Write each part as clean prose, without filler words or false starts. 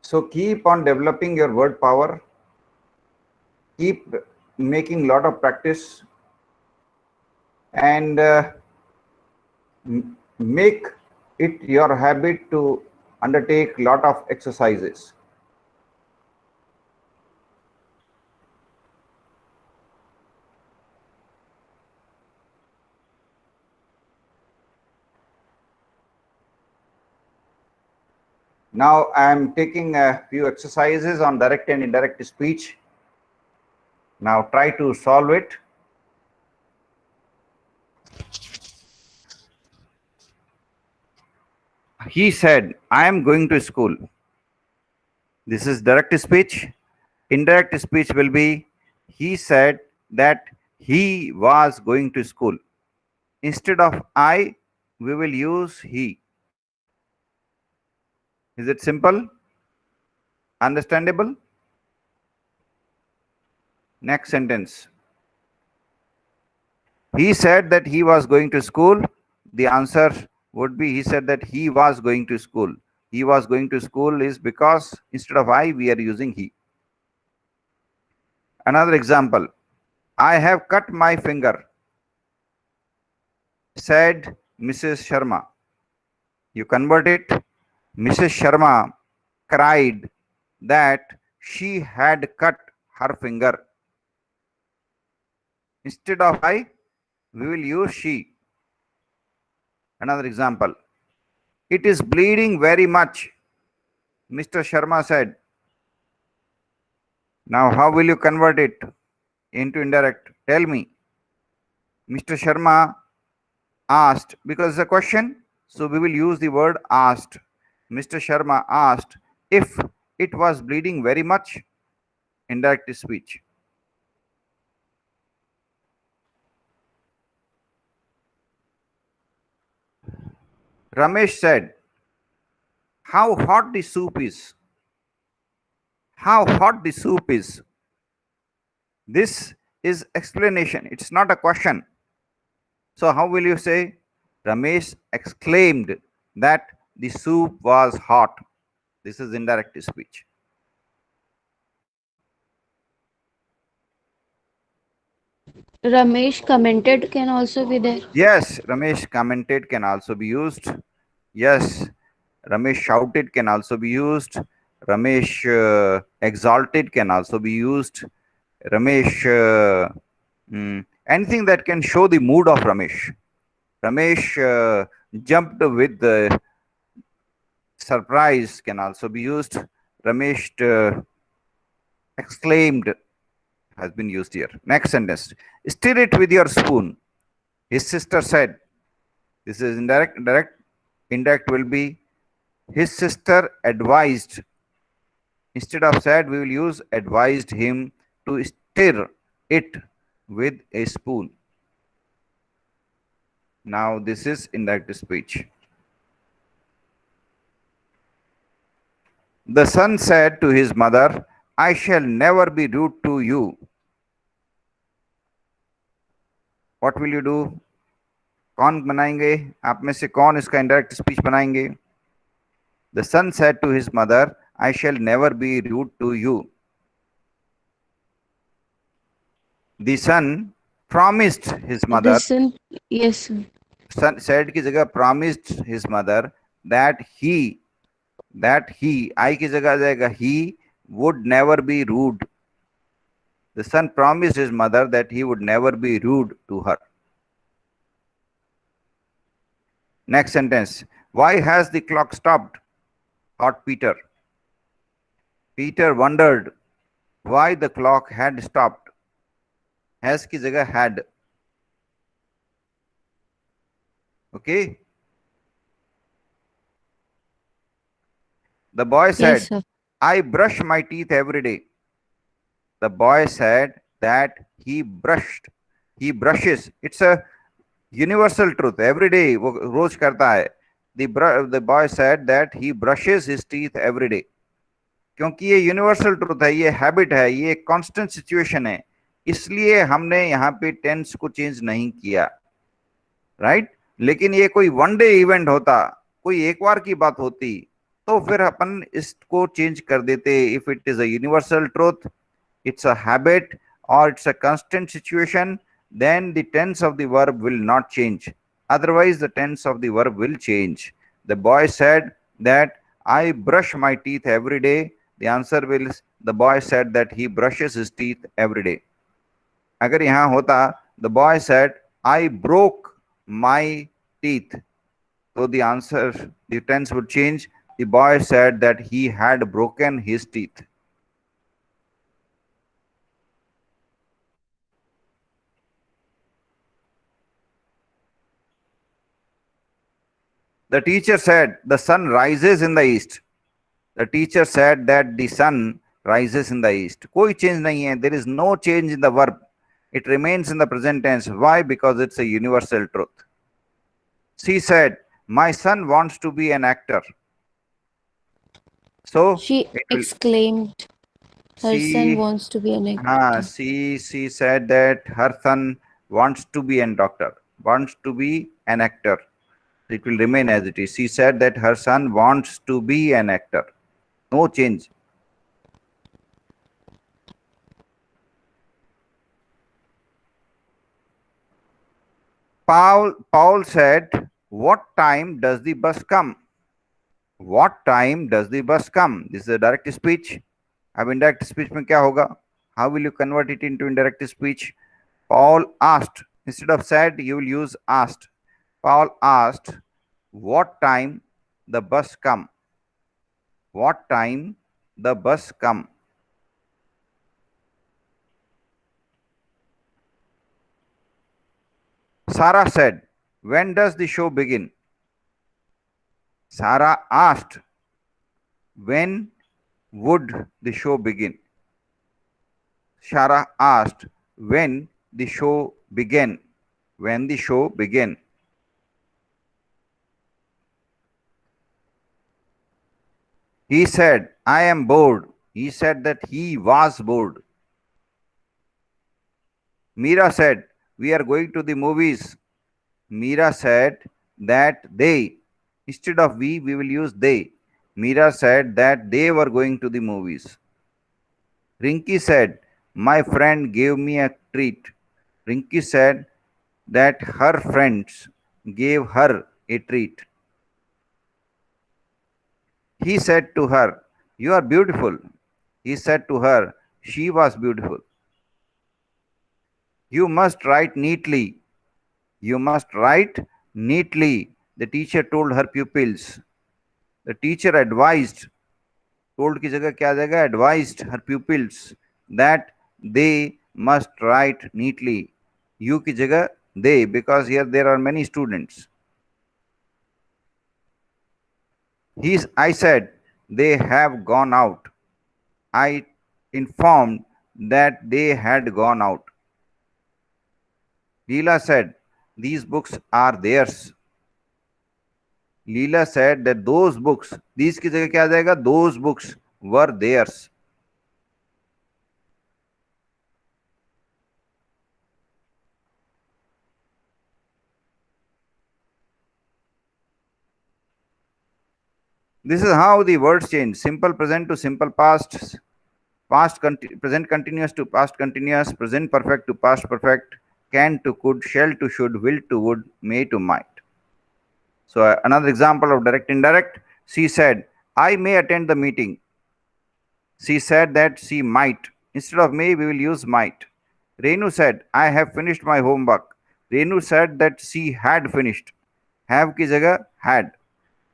So keep on developing your word power. Keep making lot of practice, and make it your habit to undertake lot of exercises. Now I am taking a few exercises on direct and indirect speech. Now try to solve it. He said, I am going to school. This is direct speech. Indirect speech will be, he said that he was going to school. Instead of I, we will use he. Is it simple? Understandable? Next sentence. He said that he was going to school. The answer would be, he said that he was going to school. He was going to school is because instead of I, we are using he. Another example. I have cut my finger, said Mrs. Sharma. You convert it. Mrs. Sharma cried that she had cut her finger. Instead of I, we will use she. Another example. It is bleeding very much, Mr. Sharma said. Now, how will you convert it into indirect? Tell me. Mr. Sharma asked, because it's a question, so we will use the word asked. Mr. Sharma asked if it was bleeding very much. Indirect speech. Ramesh said, how hot the soup is. How hot the soup is. This is explanation. It's not a question. So how will you say? Ramesh exclaimed that the soup was hot. This is indirect speech. Ramesh commented can also be there. Yes, Ramesh commented can also be used. Yes, Ramesh shouted can also be used. Ramesh exalted can also be used. Ramesh, anything that can show the mood of Ramesh. Ramesh jumped with the surprise can also be used. Ramesh exclaimed has been used here. Next sentence. Stir it with your spoon. His sister said. This is indirect. Direct. Indirect will be his sister advised. Instead of said, we will use advised him to stir it with a spoon. Now this is indirect speech. The son said to his mother, I shall never be rude to you. What will you do? कौन बनाएंगे आप में से कौन इसका indirect speech बनाएंगे? The son said to his mother, I shall never be rude to you. The son promised his mother. Listen, yes. Son said की जगह promised his mother that he I की जगह आ जाएगा he would never be rude. The son promised his mother that he would never be rude to her. Next sentence. Why has the clock stopped? Thought Peter. Peter wondered why the clock had stopped. Has की जगह had. Okay. The boy said, Yes, sir. I brush my teeth every day. The boy said that he brushes. It's a universal truth. Every day वो रोज करता है. The boy said that he brushes his teeth every day. क्योंकि ये universal truth है, ये habit है, ये constant situation है, इसलिए हमने यहाँ पे टेंस को चेंज नहीं किया, राइट? लेकिन ये कोई वन डे इवेंट होता, कोई एक बार की बात होती, तो फिर अपन इसको चेंज कर देते, if it is a universal truth, it's a habit, or it's a constant situation, then the tense of the verb will not change. Otherwise, the tense of the verb will change. The boy said that I brush my teeth every day. The answer will, the boy said that he brushes his teeth every day. अगर यहाँ होता the boy said I broke my teeth, so the answer, the tense would change. The boy said that he had broken his teeth. The teacher said the sun rises in the east. The teacher said that the sun rises in the east. कोई change नहीं है. There is no change in the verb. It remains in the present tense. Why? Because it's a universal truth. She said, my son wants to be an actor. So She it will, exclaimed, her son she, wants to be an actor. she said that her son wants to be an doctor, wants to be an actor. It will remain as it is. She said that her son wants to be an actor. No change. Paul said, what time does the bus come? What time does the bus come? This is a direct speech. अब indirect speech में क्या होगा? How will you convert it into indirect speech? Paul asked. Instead of said, you will use asked. Paul asked, what time the bus come? What time the bus come? Sarah said, when does the show begin? Sarah asked, when would the show begin? Sarah asked, when the show began. When the show began. He said, I am bored. He said that he was bored. Meera said, we are going to the movies. Meera said that they, instead of we will use they. Meera said that they were going to the movies. Rinki said, my friend gave me a treat. Rinki said that her friends gave her a treat. He said to her, you are beautiful. He said to her, she was beautiful. You must write neatly. You must write neatly, the teacher told her pupils. The teacher advised, told की जगह क्या आ जाएगा, advised her pupils that they must write neatly. You की जगह they, because here there are many students. I said, they have gone out. I informed that they had gone out. Leela said, these books are theirs. Leela said that those books, these की जगह क्या आ जाएगा, those books were theirs. This is how the words change. Simple present to simple past, present continuous to past continuous, present perfect to past perfect, can to could, shall to should, will to would, may to might. So another example of direct indirect. She said, I may attend the meeting. She said that she might. Instead of may, we will use might. Renu said, I have finished my homework. Renu said that she had finished. Have की जगह had.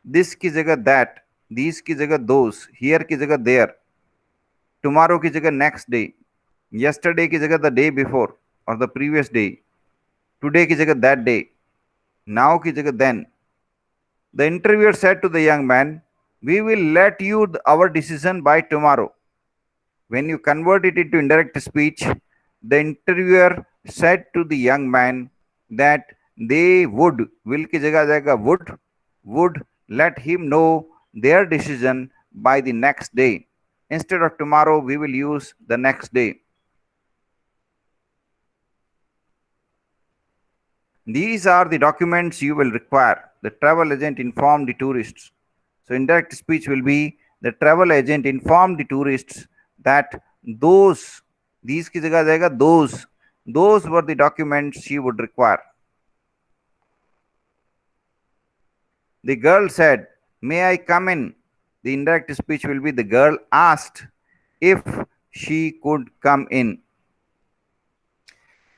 This की जगह that. These की जगह those. Here की जगह there. Tomorrow की जगह next day. Yesterday की जगह the day before or the previous day. Today की जगह that day. Now की जगह then. The interviewer said to the young man, we will let you our decision by tomorrow. When you convert it into indirect speech, the interviewer said to the young man that they would, will की जगह आ जाएगा would let him know their decision by the next day. Instead of tomorrow, we will use the next day. These are the documents you will require. The travel agent informed the tourists. So indirect speech will be the travel agent informed the tourists that these की जगह आ जाएगा those were the documents she would require. The girl said, "May I come in?" The indirect speech will be the girl asked if she could come in.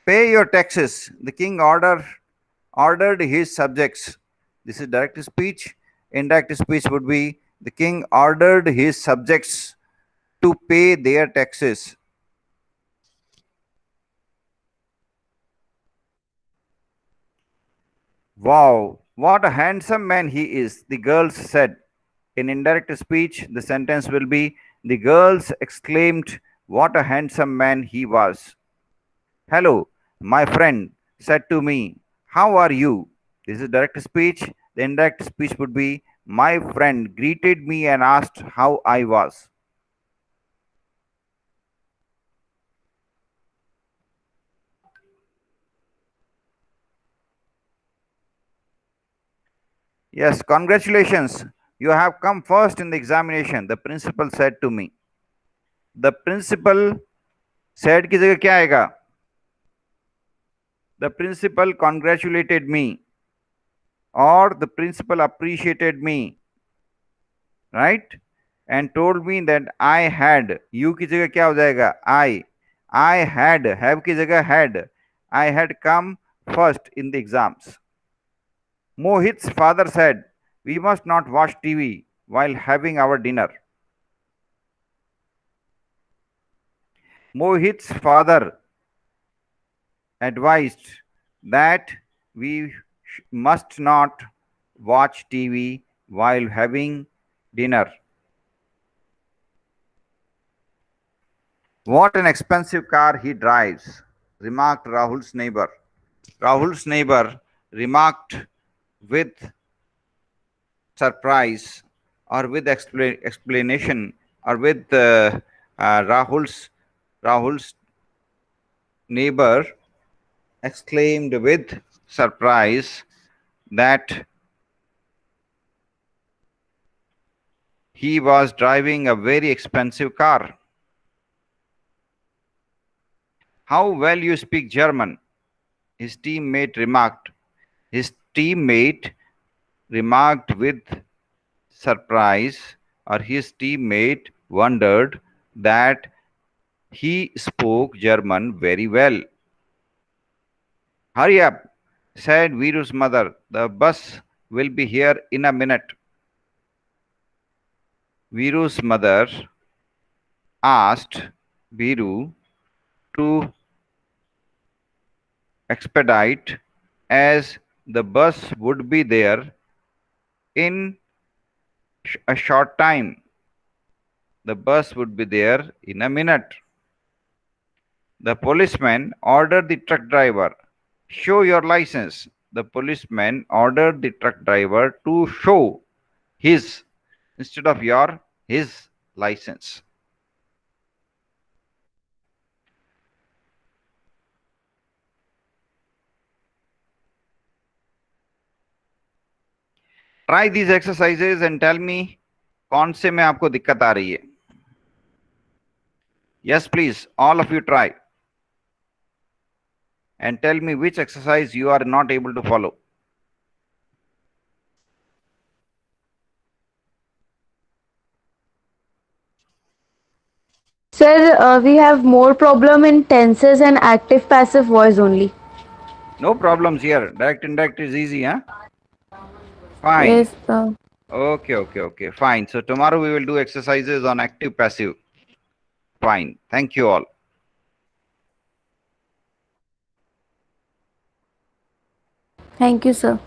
Pay your taxes. The king ordered his subjects. This is direct speech. Indirect speech would be the king ordered his subjects to pay their taxes. Wow, what a handsome man he is, the girls said. In indirect speech, the sentence will be the girls exclaimed, "What a handsome man he was." "Hello, my friend said to me, 'How are you?'" This is direct speech. The indirect speech would be, "My friend greeted me and asked how I was." "Yes, congratulations. You have come first in the examination," the principal said to me. The principal said की जगह क्या आएगा? The principal congratulated me or the principal appreciated me, right? And told me that I had, you की जगह क्या हो जाएगा? I had, have की जगह had, I had come first in the exams. Mohit's father said, "We must not watch TV while having our dinner." Mohit's father advised that we must not watch TV while having dinner. "What an expensive car he drives," remarked Rahul's neighbor. Rahul's neighbor remarked with surprise or with explanation or with Rahul's neighbor exclaimed with surprise that he was driving a very expensive car. "How well you speak German," his teammate remarked. His teammate remarked with surprise, or his teammate wondered that he spoke German very well. "Hurry up," said Viru's mother. "The bus will be here in a minute." Viru's mother asked Viru to expedite as the bus would be there in a short time. The bus would be there in a minute. The policeman ordered the truck driver, "Show your license." The policeman ordered the truck driver to show his instead of his license. Try these exercises and tell me कौन से में आपको दिक्कत आ रही है. Yes, please, all of you try and tell me which exercise you are not able to follow. Sir, we have more problem in tenses and active passive voice only. No problems here. Direct indirect is easy, huh? Fine. Yes. Okay. Fine. So tomorrow we will do exercises on active passive. Fine. Thank you all. Thank you, sir.